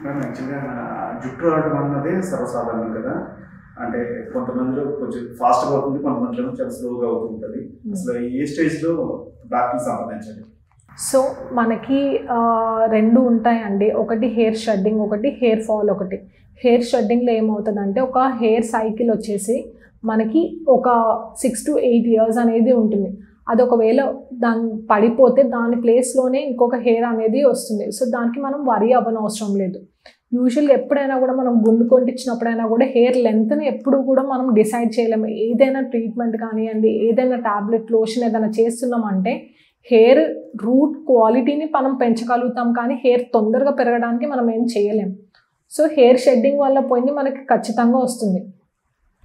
Madam యాక్చువల్‌గా జుట్టు రావడం అన్నది సర్వసాధారణం కదా! అంటే కొంతమందిలో కొంచెం ఫాస్ట్‌గా అవుతుంది. కొంతమందిలో చాలా స్లోగా అవుతూ ఉంటది. అసలు ఏ స్టేజ్‌లో డాక్టర్‌ని సంప్రదించాలి? సో మనకి 2 ఉంటాయండి. ఒకటి హెయిర్ షెడ్డింగ్, ఒకటి హెయిర్ ఫాల్ ఒకటి. హెయిర్ షెడ్డింగ్‌లో ఏమవుతదంటే ఒక హెయిర్ సైకిల్ వచ్చేసి మనకి ఒక 6-8 ఇయర్స్ అనేది ఉంటుంది. అది ఒకవేళ పడిపోతే దాని ప్లేస్‌లోనే ఇంకొక హెయిర్ అనేది వస్తుంది. సో దానికి మనం వరీ అవ్వనవసరం లేదు. యూజువల్‌గా ఎప్పుడైనా కూడా మనం గుండు కొట్టించినప్పుడైనా కూడా హెయిర్ లెంగ్త్‌ని ఎప్పుడు కూడా మనం డిసైడ్ చేయలేము. ఏదైనా ట్రీట్మెంట్ కానియండి, ఏదైనా టాబ్లెట్, లోషన్ ఏదైనా చేస్తున్నామంటే హెయిర్ రూట్ క్వాలిటీని మనం పెంచగలుగుతాం, కానీ హెయిర్ తొందరగా పెరగడానికి మనం ఏం చేయలేం. సో హెయిర్ షెడ్డింగ్ వల్ల పోయింది మనకి ఖచ్చితంగా వస్తుంది.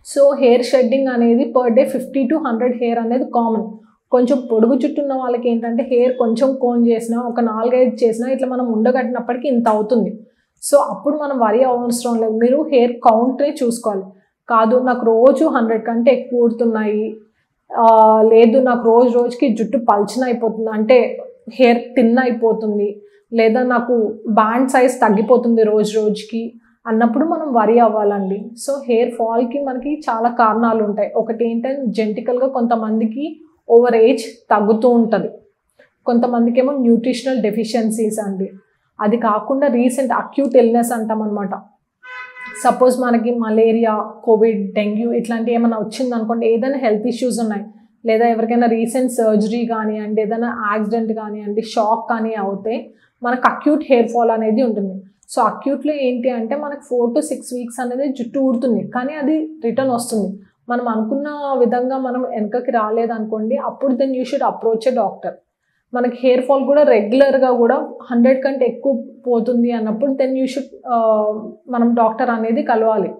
సో హెయిర్ షెడ్డింగ్ అనేది పర్ డే 50-100 హెయిర్ అనేది కామన్. కొంచెం పొడుగు జుట్టు ఉన్న వాళ్ళకి ఏంటంటే హెయిర్ కొంచెం కోన్ చేసినా, ఒక 4-5 చేసినా ఇట్లా మనం ఉండగట్టినప్పటికీ ఇంత అవుతుంది. సో అప్పుడు మనం వరీ అవసరం లేదు. మీరు హెయిర్ కౌంట్ని చూసుకోవాలి. కాదు నాకు రోజు 100 కంటే ఎక్కువ ఊడుతున్నాయి, లేదు నాకు రోజుకి జుట్టు పల్చన అయిపోతుంది, అంటే హెయిర్ థిన్ అయిపోతుంది, లేదా నాకు బ్యాండ్ సైజ్ తగ్గిపోతుంది రోజుకి అన్నప్పుడు మనం వరీ అవ్వాలండి. సో హెయిర్ ఫాల్కి మనకి చాలా కారణాలు ఉంటాయి. ఒకటి ఏంటంటే జెనెటికల్గా కొంతమందికి ఓవర్ ఏజ్ తగ్గుతూ ఉంటుంది, కొంతమందికి ఏమో న్యూట్రిషనల్ డెఫిషియన్సీస్ అండి. అది కాకుండా రీసెంట్ అక్యూట్ ఇల్నెస్ అంటాం అనమాట. సపోజ్ మనకి మలేరియా, కోవిడ్, డెంగ్యూ ఇట్లాంటివి ఏమైనా వచ్చింది అనుకోండి, ఏదైనా హెల్త్ ఇష్యూస్ ఉన్నాయి, లేదా ఎవరికైనా రీసెంట్ సర్జరీ కానివ్వండి, ఏదైనా యాక్సిడెంట్ కానివ్వండి, షాక్ కానీ అవుతే మనకు అక్యూట్ హెయిర్ ఫాల్ అనేది ఉంటుంది. సో అక్యూట్లో ఏంటి అంటే మనకు 4-6 వీక్స్ అనేది జుట్టు ఊడుతుంది, కానీ అది రిటర్న్ వస్తుంది. మనం అనుకున్న విధంగా మనం వెనకకి రాలేదనుకోండి, అప్పుడు then you should approach a doctor. మనకి హెయిర్ ఫాల్ కూడా రెగ్యులర్గా కూడా 100 కంటే ఎక్కువ పోతుంది అన్నప్పుడు దెన్ యూ షుడ్ మనం డాక్టర్ అనేది కలవాలి.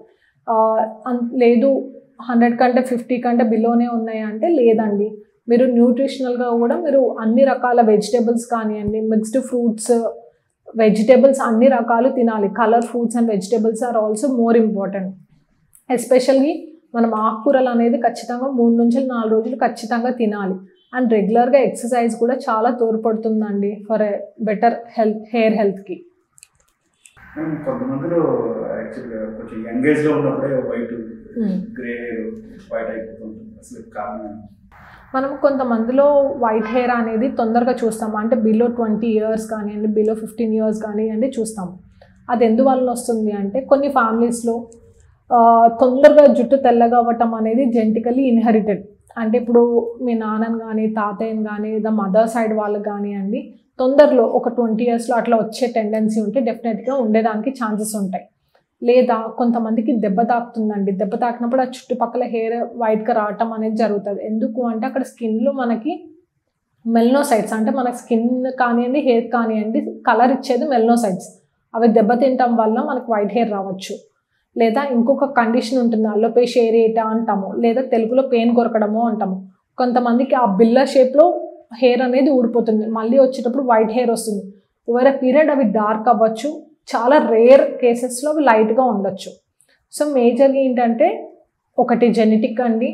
లేదు 100 కంటే 50 కంటే బిలోనే ఉన్నాయి అంటే లేదండి, మీరు న్యూట్రిషనల్గా కూడా మీరు అన్ని రకాల వెజిటేబుల్స్ కానివ్వండి, మిక్స్డ్ ఫ్రూట్స్, వెజిటేబుల్స్ అన్ని రకాలు తినాలి. Colour fruits and vegetables are also more important. Especially మనం ఆకుకూరలు అనేది ఖచ్చితంగా 3-4 రోజులు ఖచ్చితంగా తినాలి. అండ్ రెగ్యులర్గా ఎక్సర్సైజ్ కూడా చాలా తోడ్పడుతుందండి ఫర్ బెటర్ హెయిర్ హెల్త్కి. కొంతమందిలో యాక్చువల్గా కొంచెం యంగ్ ఏజ్లో ఉన్నప్పుడే వైట్ గ్రే హెయిర్ వైట్ అయిపోతుంది. అసలు కారణం మనం కొంతమందిలో వైట్ హెయిర్ అనేది తొందరగా చూస్తాము, అంటే బిలో 20 ఇయర్స్ కానివ్వండి, బిలో 15 ఇయర్స్ కానివ్వండి చూస్తాము. అది ఎందువల్ల వస్తుంది అంటే కొన్ని ఫ్యామిలీస్లో తొందరగా జుట్టు తెల్లగా అవ్వటం అనేది జెనెటికలీ ఇన్హెరిటెడ్. అంటే ఇప్పుడు మీ నాన్నని కానీ, తాతయ్యని కానీ, లేదా మదర్ సైడ్ వాళ్ళకి కానివ్వండి తొందరలో ఒక 20 ఇయర్స్లో అట్లా వచ్చే టెండెన్సీ ఉంటే డెఫినెట్గా ఉండేదానికి ఛాన్సెస్ ఉంటాయి. లేదా కొంతమందికి దెబ్బ తాకుతుందండి, దెబ్బ తాకినప్పుడు ఆ చుట్టుపక్కల హెయిర్ వైట్గా రావటం అనేది జరుగుతుంది. ఎందుకు అంటే అక్కడ స్కిన్లో మనకి మెలనోసైట్స్, అంటే మన స్కిన్ కానివ్వండి, హెయిర్ కానివ్వండి కలర్ ఇచ్చేది మెలనోసైట్స్, అవి దెబ్బతింటం వల్ల మనకు వైట్ హెయిర్ రావచ్చు. లేదా ఇంకొక కండిషన్ ఉంటుంది, అలోపేషియా ఏరియేటా అంటాము, లేదా తెలుగులో పెయిన్ కొరకడము అంటాము. కొంతమందికి ఆ బిల్ల షేప్లో హెయిర్ అనేది ఊడిపోతుంది, మళ్ళీ వచ్చేటప్పుడు వైట్ హెయిర్ వస్తుంది. ఓవర్ ఎ పీరియడ్ అవి డార్క్ అవ్వచ్చు, చాలా రేర్ కేసెస్లో అవి లైట్గా ఉండొచ్చు. సో మేజర్గా ఏంటంటే ఒకటి జెనెటిక్ అండి,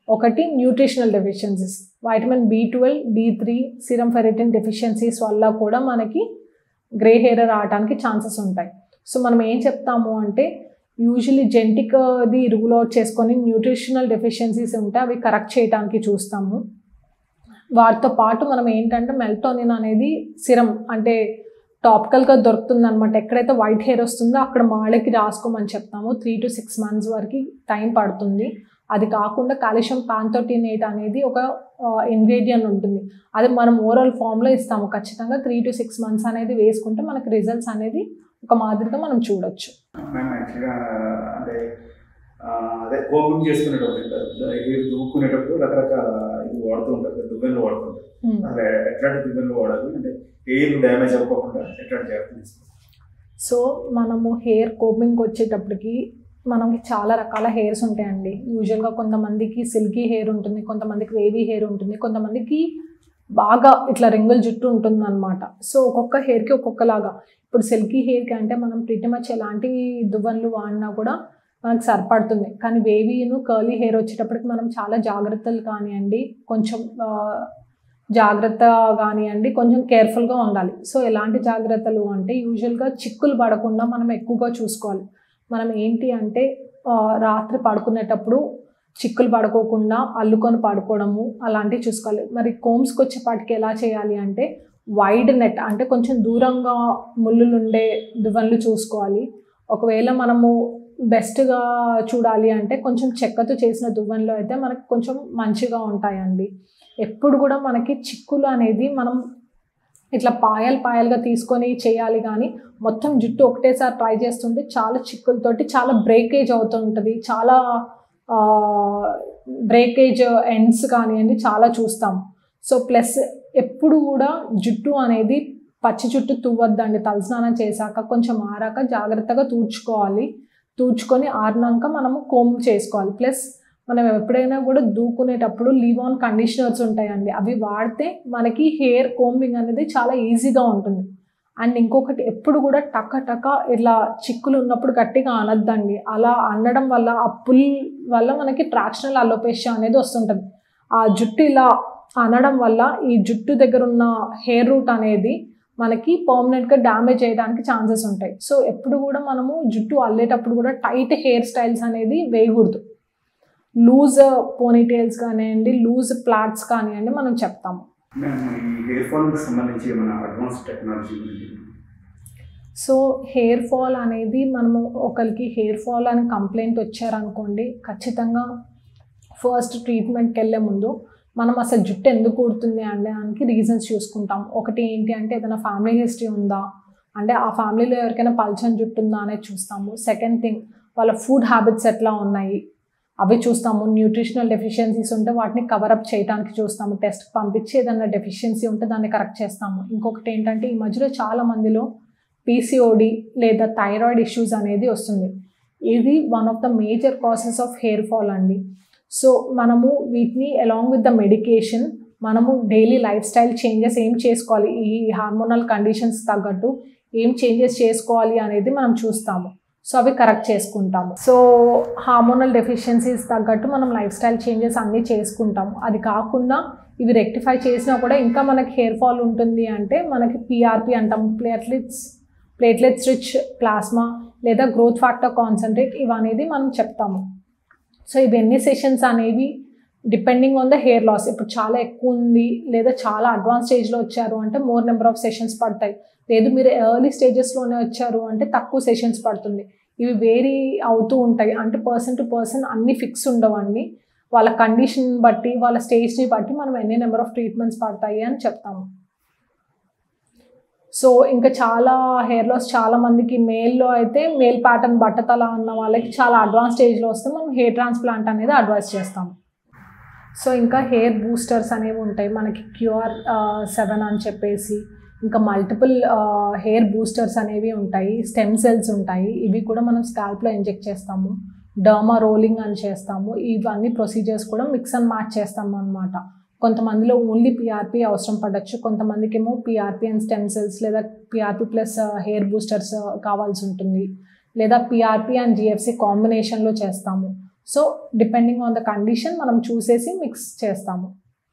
ఒకటి nutritional deficiencies, vitamin B12, D3, serum ferritin deficiencies వల్ల కూడా మనకి గ్రే హెయిర్ రావడానికి ఛాన్సెస్ ఉంటాయి. సో మనం ఏం చెప్తాము అంటే యూజువలీ జెనెటిక్ది రూల్ అవుట్ చేసుకొని న్యూట్రిషనల్ డెఫిషియన్సీస్ ఉంటే అవి కరెక్ట్ చేయడానికి చూస్తాము. వాటితో పాటు మనం ఏంటంటే మెల్టోనిన్ అనేది సిరం, అంటే టాపికల్గా దొరుకుతుంది అనమాట. ఎక్కడైతే వైట్ హెయిర్ వస్తుందో అక్కడ మాడకి రాసుకోమని చెప్తాము. 3-6 మంత్స్ వరకు టైం పడుతుంది. అది కాకుండా కాల్షియం పాంథోటినేట్ అనేది ఒక ఇంగ్రీడియంట్ ఉంటుంది, అది మనం ఓరల్ ఫామ్లో ఇస్తాము. ఖచ్చితంగా 3-6 మంత్స్ అనేది వేసుకుంటే మనకి రిజల్ట్స్ అనేది ఒక మాదిరిగా మనం చూడొచ్చు. మేము యాక్చువల్గా అంటే అదే కోపింగ్ చేసుకునేటప్పుడు హెయిర్ దువ్వుకునేటప్పుడు రకరకాల ఇది వాడుతూ ఉంటారు, దువ్వెనలు వాడుతుంటారు. అసలు ఎట్లాంటి దువ్వెనలు వాడాలి, అంటే హెయిర్ డ్యామేజ్ అవ్వకుండా ఎట్లాంటి జాగ్రత్తలు తీసుకోవాలి? సో మనము హెయిర్ కోపింగ్కి వచ్చేటప్పటికి మనకి చాలా రకాల హెయిర్స్ ఉంటాయండి. యూజువల్గా కొంతమందికి సిల్కీ హెయిర్ ఉంటుంది, కొంతమందికి వేవీ హెయిర్ ఉంటుంది, కొంతమందికి బాగా ఇట్లా రింగుల్ జుట్టు ఉంటుంది అనమాట. సో ఒక్కొక్క హెయిర్కి ఒక్కొక్కలాగా. ఇప్పుడు సిల్కీ హెయిర్కి అంటే మనం ప్రిటీ మచ్ ఎలాంటి దువ్వెనలు వాడినా కూడా మనకు సరిపడుతుంది. కానీ వేవీను కర్లీ హెయిర్ వచ్చేటప్పటికి మనం చాలా జాగ్రత్తలు కానివ్వండి, కొంచెం జాగ్రత్త కానివ్వండి, కొంచెం కేర్ఫుల్గా ఉండాలి. సో ఎలాంటి జాగ్రత్తలు అంటే యూజువల్గా చిక్కులు పడకుండా మనం ఎక్కువగా చూసుకోవాలి. మనం ఏంటి అంటే రాత్రి పడుకునేటప్పుడు చిక్కులు పడుకోకుండా అల్లుకొని పడుకోవడము అలాంటివి చూసుకోవాలి. మరి కోమ్స్కి వచ్చేపాటికి ఎలా చేయాలి అంటే వైడ్ నెట్ అంటే కొంచెం దూరంగా ముళ్ళులు ఉండే దువ్వెనలు చూసుకోవాలి. ఒకవేళ మనము బెస్ట్గా చూడాలి అంటే కొంచెం చెక్కతో చేసిన దువ్వెనలు అయితే మనకి కొంచెం మంచిగా ఉంటాయండి. ఎప్పుడు కూడా మనకి చిక్కులు అనేది మనం ఇట్లా పాయలుగా తీసుకొని చేయాలి, కానీ మొత్తం జుట్టు ఒకటేసారి ట్రై చేస్తుంటే చాలా చిక్కులతోటి చాలా బ్రేకేజ్ అవుతుంటుంది. చాలా బ్రేకేజ్ ఎండ్స్ కానివ్వండి చాలా చూస్తాం. సో ప్లస్ ఎప్పుడు కూడా జుట్టు అనేది పచ్చి జుట్టు తువ్వద్దండి. తలస్నానం చేశాక కొంచెం ఆరాక జాగ్రత్తగా తుడుచుకొని ఆరినాక మనము కోమ్ చేసుకోవాలి. ప్లస్ మనం ఎప్పుడైనా కూడా దూకునేటప్పుడు లీవ్ ఆన్ కండిషనర్స్ ఉంటాయండి, అవి వాడితే మనకి హెయిర్ కోంబింగ్ అనేది చాలా ఈజీగా ఉంటుంది. అండ్ ఇంకొకటి ఎప్పుడు కూడా టక్క ఇలా చిక్కులు ఉన్నప్పుడు గట్టిగా అనద్దండి. అలా అనడం వల్ల ఆ పుల్ వల్ల మనకి ట్రాక్షనల్ అలోపేషియా అనేది వస్తుంటుంది. ఆ జుట్టు ఇలా అనడం వల్ల ఈ జుట్టు దగ్గర ఉన్న హెయిర్ రూట్ అనేది మనకి పర్మనెంట్గా డ్యామేజ్ అయ్యడానికి ఛాన్సెస్ ఉంటాయి. సో ఎప్పుడు కూడా మనము జుట్టు అల్లేటప్పుడు కూడా టైట్ హెయిర్ స్టైల్స్ అనేది వేయకూడదు. లూజ్ పోనీటైల్స్ కానివ్వండి, లూజ్ ప్లాట్స్ కానివ్వండి మనం చెప్తాము. సో హెయిర్ ఫాల్ అనేది మనము ఒకరికి హెయిర్ ఫాల్ అని కంప్లైంట్ వచ్చారనుకోండి, ఖచ్చితంగా ఫస్ట్ ట్రీట్మెంట్కి వెళ్ళే ముందు మనం అసలు జుట్టు ఎందుకు ఊడుతుంది అనడానికి రీజన్స్ చూసుకుంటాం. ఒకటి ఏంటి అంటే ఏదైనా ఫ్యామిలీ హిస్టరీ ఉందా, అంటే ఆ ఫ్యామిలీలో ఎవరికైనా పల్చని జుట్టు ఉందా అనేది చూస్తాము. సెకండ్ థింగ్ వాళ్ళ ఫుడ్ హ్యాబిట్స్ ఎట్లా ఉన్నాయి అవి చూస్తాము. న్యూట్రిషనల్ డెఫిషియన్సీస్ ఉంటే వాటిని కవరప్ చేయడానికి చూస్తాము. టెస్ట్కి పంపించి ఏదైనా డెఫిషియన్సీ ఉంటే దాన్ని కరెక్ట్ చేస్తాము. ఇంకొకటి ఏంటంటే ఈ మధ్యలో చాలా మందిలో పీసీఓడి లేదా థైరాయిడ్ ఇష్యూస్ అనేది వస్తుంది. ఇది one of the major causes of hair fall అండి. సో మనము వీటిని అలాంగ్ విత్ ద మెడికేషన్ మనము డైలీ లైఫ్ స్టైల్ చేంజెస్ ఏం చేసుకోవాలి, ఈ హార్మోనల్ కండిషన్స్ తగ్గట్టు ఏం చేంజెస్ చేసుకోవాలి అనేది మనం చూస్తాము. సో అవి కరెక్ట్ చేసుకుంటాము. సో హార్మోనల్ డెఫిషియన్సీస్ తగ్గట్టు మనం లైఫ్ స్టైల్ చేంజెస్ అన్నీ చేసుకుంటాము. అది కాకుండా ఇవి రెక్టిఫై చేసినా కూడా ఇంకా మనకి హెయిర్ ఫాల్ ఉంటుంది అంటే మనకి పిఆర్పి అంటాం, ప్లేట్లెట్స్ రిచ్ ప్లాస్మా లేదా గ్రోత్ ఫ్యాక్టర్ కాన్సన్ట్రేట్ ఇవనేది మనం చెప్తాము. సో ఇవన్నీ సెషన్స్ అనేవి depending on the hair loss. ఇప్పుడు చాలా ఎక్కువ ఉంది లేదా చాలా అడ్వాన్స్ స్టేజ్లో వచ్చారు అంటే మోర్ నెంబర్ ఆఫ్ సెషన్స్ పడతాయి. లేదు మీరు ఎర్లీ స్టేజెస్లోనే వచ్చారు అంటే తక్కువ సెషన్స్ పడుతుంది. ఇవి వేరీ అవుతూ ఉంటాయి. అంటే పర్సన్ టు పర్సన్ అన్ని ఫిక్స్ ఉండవండి. వాళ్ళ కండిషన్ బట్టి వాళ్ళ స్టేజ్ని బట్టి మనం ఎన్ని నెంబర్ ఆఫ్ ట్రీట్మెంట్స్ పడతాయి అని చెప్తాము. సో ఇంకా చాలా హెయిర్ లాస్ చాలా మందికి మేల్లో అయితే మేల్ ప్యాటర్న్ బట్టతల ఉన్న వాళ్ళకి చాలా అడ్వాన్స్ స్టేజ్లో వస్తే మనం హెయిర్ ట్రాన్స్ప్లాంట్ అనేది అడ్వైస్ చేస్తాము. సో ఇంకా హెయిర్ బూస్టర్స్ అనేవి ఉంటాయి మనకి, QR7 అని చెప్పేసి ఇంకా మల్టిపుల్ హెయిర్ బూస్టర్స్ అనేవి ఉంటాయి. స్టెమ్ సెల్స్ ఉంటాయి, ఇవి కూడా మనం స్కాల్ప్లో ఇంజెక్ట్ చేస్తాము. డర్మా రోలింగ్ అని చేస్తాము. ఇవన్నీ ప్రొసీజర్స్ కూడా మిక్స్ అండ్ మ్యాచ్ చేస్తాము అనమాట. కొంతమందిలో ఓన్లీ పిఆర్పి అవసరం పడవచ్చు, కొంతమందికి ఏమో పిఆర్పి అండ్ స్టెమ్ సెల్స్ లేదా పిఆర్పి ప్లస్ హెయిర్ బూస్టర్స్ కావాల్సి ఉంటుంది, లేదా పిఆర్పి అండ్ జిఎఫ్సి కాంబినేషన్లో చేస్తాము. So depending on the condition మనం చూసేసి మిక్స్ చేస్తాము.